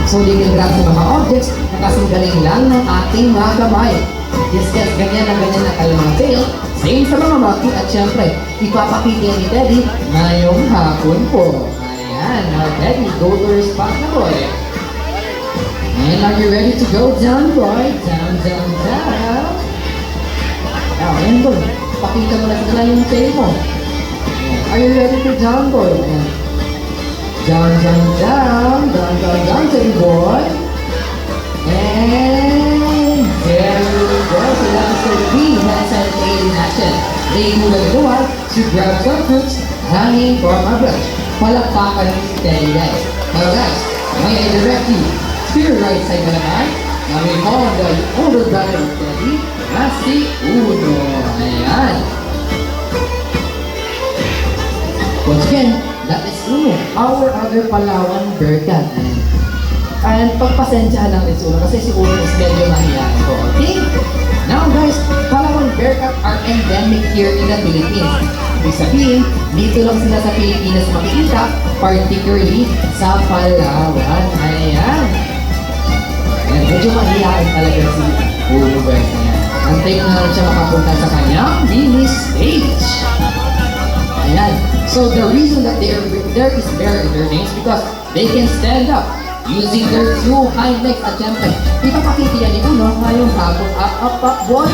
So they can grab sa mga objects na kasing galing lang ng ating mga kamay. Yes, ganyan na kayong mga tail. Same sa mga monkey at syempre, ipapakita ni Teddy ngayong hapon po. Ayan, now Teddy, go to your spot na boy. And are you ready to go down boy? Down. Now, ayan boy, pakita mo na sa kanila yung tail mo. Are you ready to down boy? Ayan. Down, Teddy boy. And there you go. So that is the hand-side aid in action. They move like the one to grab some fruits hanging from a branch. Palakpakan ni si Teddy guys. Now guys, may I direct you to your right side na naman. Now we call the older brother of Teddy, na si Uno. Ayan. Once again, that is Uno, our other Palawan bear cat. And pagpasensyahan lang si Uno kasi si Uno is medyo mahihain ko. Okay? Now guys, Palawan bear cat are endemic here in the Philippines. Ibig sabihin, dito lang sila sa Pilipinas makikita, particularly sa Palawan. Ayan. Ayan, medyo mahihain talaga si Uno guys. Ayan. Antay ko na lang siya makapunta sa kanyang mini stage. Ayan. So the reason that there is bear in their names because they can stand up using their two hind legs at syempre, ipapakita yan ni Uno ngayong hapon up boy.